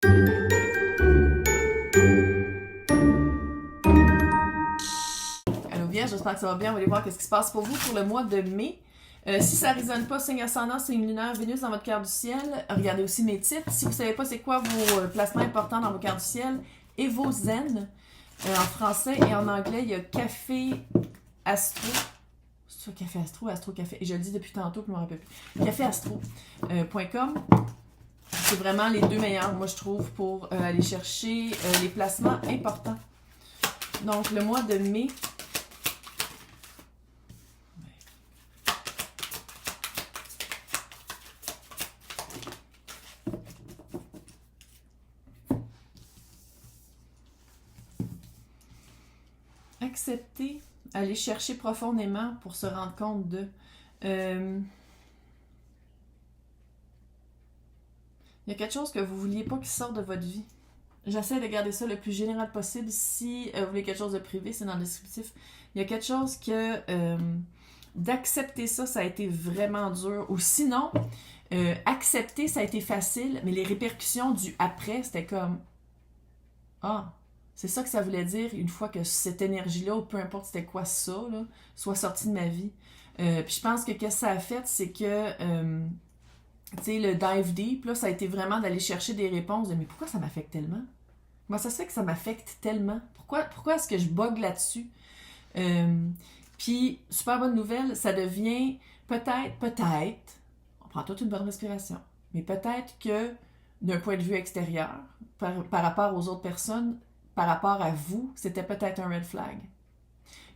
Allô Vierge, j'espère que ça va bien. On va aller voir ce qui se passe pour vous pour le mois de mai. Si ça ne résonne pas, signe ascendant, signe lunaire, Vénus dans votre cœur du ciel. Regardez aussi mes titres. Si vous ne savez pas c'est quoi vos placements importants dans vos cœurs du ciel et vos zen, en français et en anglais, il y a Café Astro. C'est ça, Café Astro, Astro Café. Et je le dis depuis tantôt, puis je ne me rappelle plus. Caféastro.com. C'est vraiment les deux meilleurs, moi je trouve, pour aller chercher les placements importants. Donc, le mois de mai. Accepter, aller chercher profondément pour se rendre compte de... il y a quelque chose que vous ne vouliez pas qui sorte de votre vie. J'essaie de garder ça le plus général possible. Si vous voulez quelque chose de privé, c'est dans le descriptif. Il y a quelque chose que... d'accepter ça, ça a été vraiment dur. Ou sinon, accepter, ça a été facile, mais les répercussions du après, c'était comme... Ah, c'est ça que ça voulait dire une fois que cette énergie-là, ou peu importe c'était quoi ça, là, soit sortie de ma vie. Puis je pense que qu'est-ce que ça a fait, c'est que... tu sais, le dive deep, là, ça a été vraiment d'aller chercher des réponses de mais pourquoi ça m'affecte tellement? Comment ça se fait que ça m'affecte tellement? Pourquoi est-ce que je bug là-dessus? Puis, super bonne nouvelle, ça devient peut-être, on prend toute une bonne respiration, mais peut-être que d'un point de vue extérieur, par rapport aux autres personnes, par rapport à vous, c'était peut-être un red flag.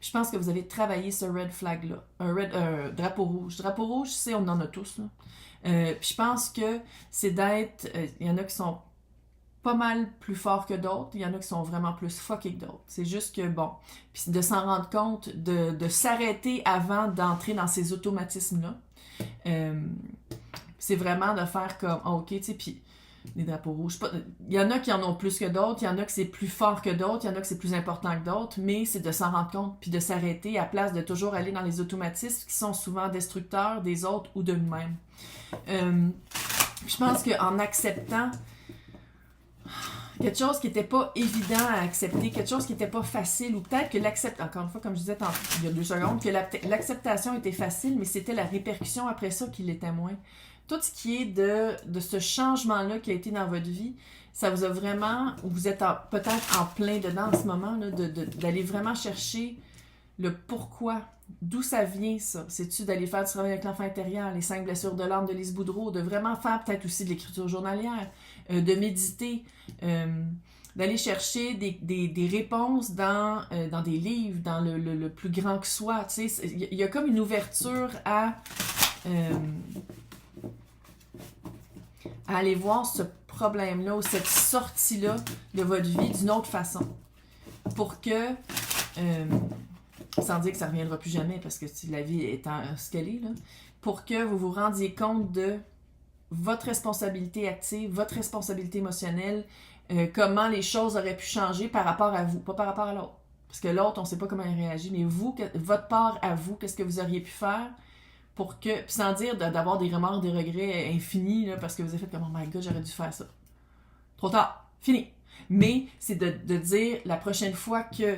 Puis je pense que vous avez travaillé ce red flag-là, un drapeau rouge. Drapeau rouge, c'est on en a tous, là. Puis je pense que c'est d'être... Il y en a qui sont pas mal plus forts que d'autres. Il y en a qui sont vraiment plus fuckés que d'autres. C'est juste que, bon... Puis de s'en rendre compte, de s'arrêter avant d'entrer dans ces automatismes-là. C'est vraiment de faire comme... Oh, OK, tu sais, puis les drapeaux rouges... Il y en a qui en ont plus que d'autres. Il y en a qui c'est plus fort que d'autres. Il y en a qui c'est plus important que d'autres. Mais c'est de s'en rendre compte puis de s'arrêter à place de toujours aller dans les automatismes qui sont souvent destructeurs des autres ou de nous-mêmes. Je pense qu'en acceptant quelque chose qui n'était pas évident à accepter, quelque chose qui n'était pas facile, ou peut-être que encore une fois, comme je disais il y a 2 secondes, que l'acceptation était facile, mais c'était la répercussion après ça qui l'était moins. Tout ce qui est de ce changement-là qui a été dans votre vie, ça vous a vraiment, vous êtes peut-être en plein dedans en ce moment, là, d'aller vraiment chercher le pourquoi. D'où ça vient, ça? C'est-tu d'aller faire du travail avec l'enfant intérieur, les 5 blessures de l'âme de Lise Boudreau, de vraiment faire peut-être aussi de l'écriture journalière, de méditer, d'aller chercher des réponses dans des livres, dans le plus grand que soi. Tu sais, il y a comme une ouverture à aller voir ce problème-là ou cette sortie-là de votre vie d'une autre façon. Pour que... sans dire que ça ne reviendra plus jamais parce que la vie est ce qu'elle est, là, pour que vous vous rendiez compte de votre responsabilité active, votre responsabilité émotionnelle, comment les choses auraient pu changer par rapport à vous, pas par rapport à l'autre. Parce que l'autre, on ne sait pas comment il réagit, mais vous, votre part à vous, qu'est-ce que vous auriez pu faire pour que, puis sans dire d'avoir des remords, des regrets infinis, là, parce que vous avez fait comme, oh my god, j'aurais dû faire ça. Trop tard, fini. Mais c'est de dire la prochaine fois que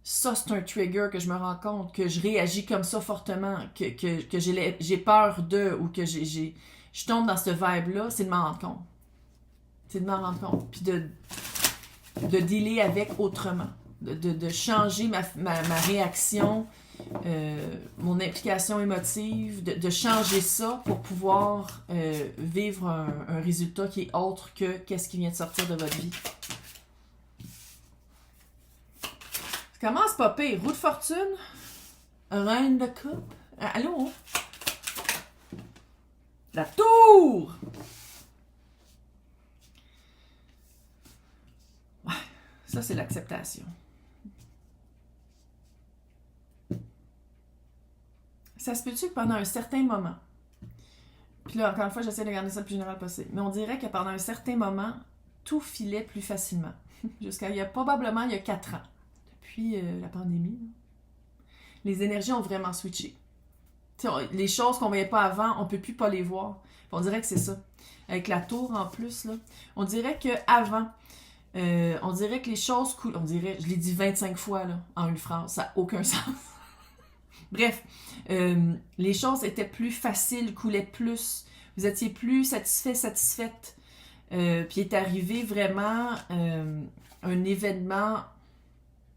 ça, c'est un trigger, que je me rends compte, que je réagis comme ça fortement, que j'ai peur de, ou que je tombe dans ce vibe-là, c'est de m'en rendre compte. C'est de m'en rendre compte. Puis de dealer avec autrement. De changer ma réaction, mon implication émotive, de changer ça pour pouvoir vivre un résultat qui est autre que qu'est-ce qui vient de sortir de votre vie. Ça commence pas pire. Roue de fortune, reine de coupe. Allô? La tour! Ouais, ça c'est l'acceptation. Ça se peut-tu que pendant un certain moment, puis là, encore une fois, j'essaie de garder ça le plus général possible, mais on dirait que pendant un certain moment, tout filait plus facilement. Jusqu'à probablement il y a 4 ans, depuis la pandémie. Les énergies ont vraiment switché. T'sais, les choses qu'on ne voyait pas avant, on ne peut plus pas les voir. On dirait que c'est ça. Avec la tour en plus, là. On dirait qu'avant, on dirait que les choses coulent. On dirait, je l'ai dit 25 fois là, en une phrase, ça n'a aucun sens. Bref, les choses étaient plus faciles, coulaient plus. Vous étiez plus satisfaite. Puis est arrivé vraiment un événement.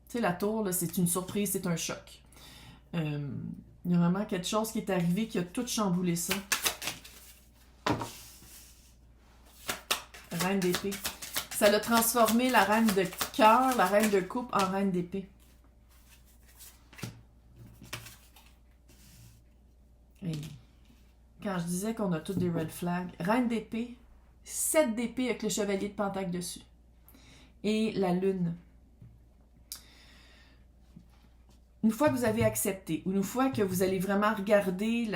Tu sais, la tour, là, c'est une surprise, c'est un choc. Il y a vraiment quelque chose qui est arrivé qui a tout chamboulé ça. Reine d'épée. Ça a transformé la reine de cœur, la reine de coupe en reine d'épée. Et quand je disais qu'on a toutes des red flags, reine d'épée, 7 d'épée avec le chevalier de pentacle dessus. Et la lune. Une fois que vous avez accepté, ou une fois que vous allez vraiment regarder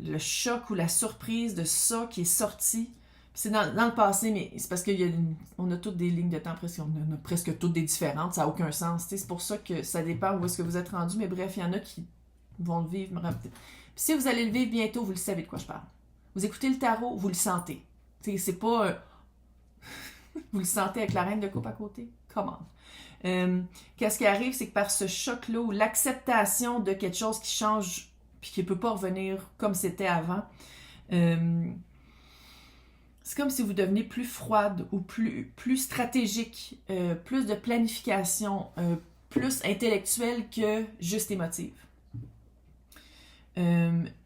le choc ou la surprise de ça qui est sorti, c'est dans le passé, mais c'est parce qu'on a toutes des lignes de temps, on a presque toutes des différentes, ça n'a aucun sens. C'est pour ça que ça dépend où est-ce que vous êtes rendu, mais bref, il y en a qui vont le vivre. Puis si vous allez le vivre bientôt, vous le savez de quoi je parle. Vous écoutez le tarot, vous le sentez. C'est pas... vous le sentez avec la reine de coupe à côté? Comment? Qu'est-ce qui arrive, c'est que par ce choc-là, ou l'acceptation de quelque chose qui change puis qui ne peut pas revenir comme c'était avant, c'est comme si vous devenez plus froide ou plus stratégique, plus de planification, plus intellectuelle que juste émotive.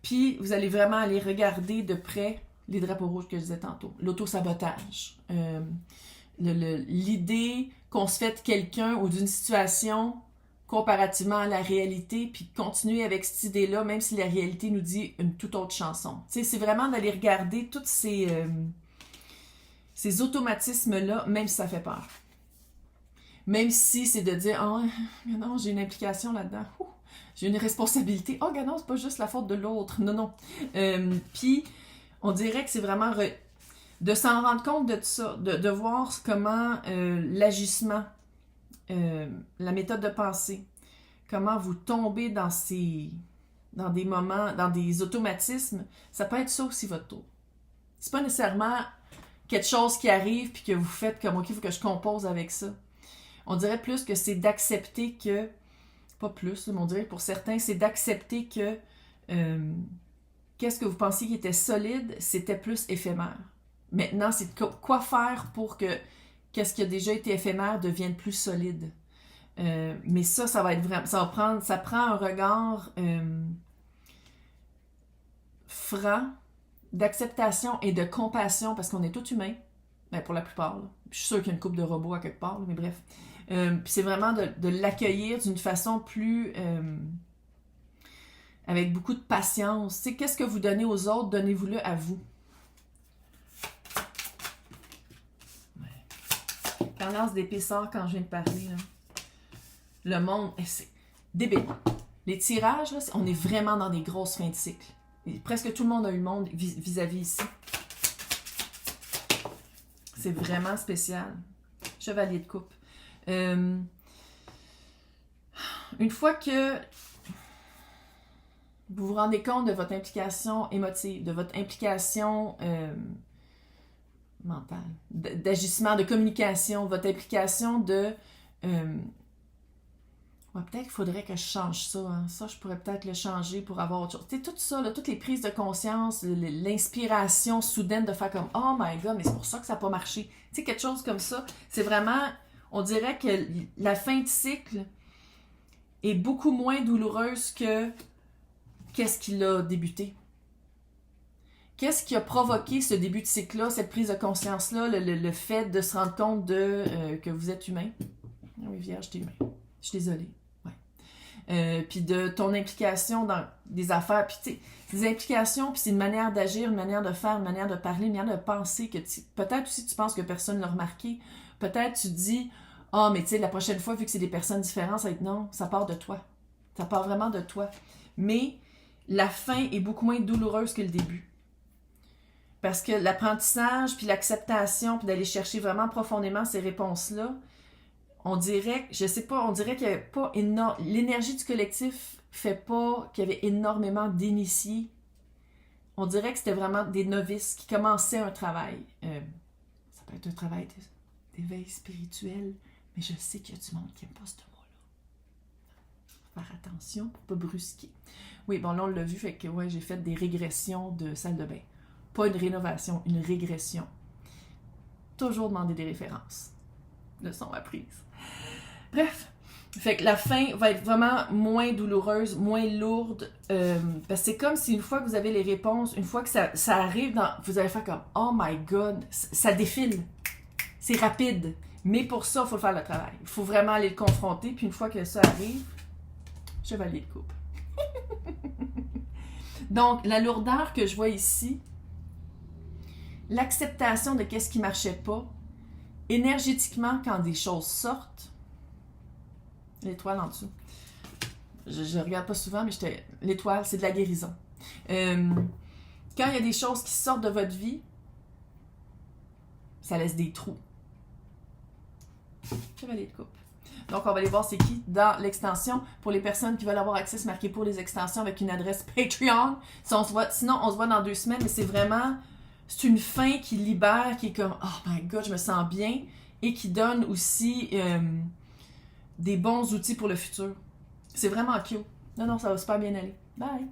Puis vous allez vraiment aller regarder de près les drapeaux rouges que je disais tantôt, l'auto-sabotage, l'idée qu'on se fait de quelqu'un ou d'une situation comparativement à la réalité, puis continuer avec cette idée-là, même si la réalité nous dit une toute autre chanson. Tu sais, c'est vraiment d'aller regarder tous ces automatismes-là, même si ça fait peur. Même si c'est de dire « Oh, non, j'ai une implication là-dedans. J'ai une responsabilité. Oh, non, c'est pas juste la faute de l'autre. » Non. Puis, on dirait que c'est vraiment de s'en rendre compte de tout ça, de voir comment l'agissement, la méthode de pensée, comment vous tombez dans des moments, dans des automatismes, ça peut être ça aussi votre tour. C'est pas nécessairement quelque chose qui arrive puis que vous faites comme OK, il faut que je compose avec ça. On dirait plus que c'est d'accepter que, pas plus, mais on dirait que pour certains, c'est d'accepter que qu'est-ce que vous pensiez qui était solide, c'était plus éphémère. Maintenant, c'est quoi faire pour que qu'est-ce qui a déjà été éphémère devienne plus solide. Mais ça va être vraiment, ça prend un regard franc, d'acceptation et de compassion, parce qu'on est tous humains, ben pour la plupart. Là. Je suis sûre qu'il y a une couple de robots à quelque part, là, mais bref. Puis c'est vraiment de l'accueillir d'une façon plus... avec beaucoup de patience. Tu sais, qu'est-ce que vous donnez aux autres, donnez-vous-le à vous. Quand l'as d'épée sort, quand je viens de parler, là, le monde, c'est débile. Les tirages, là, on est vraiment dans des grosses fins de cycle. Et presque tout le monde a eu le monde vis-à-vis ici. C'est vraiment spécial. Chevalier de coupe. Une fois que vous vous rendez compte de votre implication émotive, de votre implication mentale, d'agissement, de communication, votre implication de... peut-être qu'il faudrait que je change ça. Hein. Ça, je pourrais peut-être le changer pour avoir autre chose. Tu sais, tout ça, là, toutes les prises de conscience, l'inspiration soudaine de faire comme « Oh my God, mais c'est pour ça que ça n'a pas marché. » Tu sais, quelque chose comme ça. C'est vraiment... On dirait que la fin de cycle est beaucoup moins douloureuse que qu'est-ce qui l'a débuté. Qu'est-ce qui a provoqué ce début de cycle-là, cette prise de conscience-là, le fait de se rendre compte que vous êtes humain? Oui, Vierge, t'es humain. Je suis désolée. Ouais. Puis de ton implication dans des affaires. Puis tu sais, des implications, puis c'est une manière d'agir, une manière de faire, une manière de parler, une manière de penser que peut-être aussi tu penses que personne ne l'a remarqué. Peut-être tu dis « Ah, mais tu sais, la prochaine fois, vu que c'est des personnes différentes, ça va être non, ça part de toi. Ça part vraiment de toi. » Mais la fin est beaucoup moins douloureuse que le début. Parce que l'apprentissage, puis l'acceptation, puis d'aller chercher vraiment profondément ces réponses-là, on dirait, je sais pas, on dirait qu'il n'y avait pas énorme... L'énergie du collectif fait pas qu'il y avait énormément d'initiés On dirait que c'était vraiment des novices qui commençaient un travail. Ça peut être un travail d'éveil spirituel, mais je sais qu'il y a du monde qui n'aime pas ce mot-là. Faire attention pour ne pas brusquer. Oui, bon, là, on l'a vu, fait que ouais, j'ai fait des régressions de salle de bain. Pas une rénovation, une régression. Toujours demander des références. Leçon apprise. Bref, fait que la fin va être vraiment moins douloureuse, moins lourde, parce que c'est comme si une fois que vous avez les réponses, une fois que ça arrive, vous allez faire comme « Oh my God! » Ça défile. C'est rapide. Mais pour ça, il faut faire le travail. Il faut vraiment aller le confronter, puis une fois que ça arrive, chevalier de coupe. Donc, la lourdeur que je vois ici, l'acceptation de qu'est-ce qui ne marchait pas, énergétiquement, quand des choses sortent, l'étoile en dessous, je regarde pas souvent, mais l'étoile, c'est de la guérison. Quand il y a des choses qui sortent de votre vie, ça laisse des trous. Chevalier de coupe. Donc, on va aller voir c'est qui dans l'extension. Pour les personnes qui veulent avoir accès, c'est marqué pour les extensions avec une adresse Patreon. Sinon, on se voit dans 2 semaines, mais c'est vraiment... C'est une fin qui libère, qui est comme « Oh my God, je me sens bien » et qui donne aussi des bons outils pour le futur. C'est vraiment cute. Non, ça va super bien aller. Bye!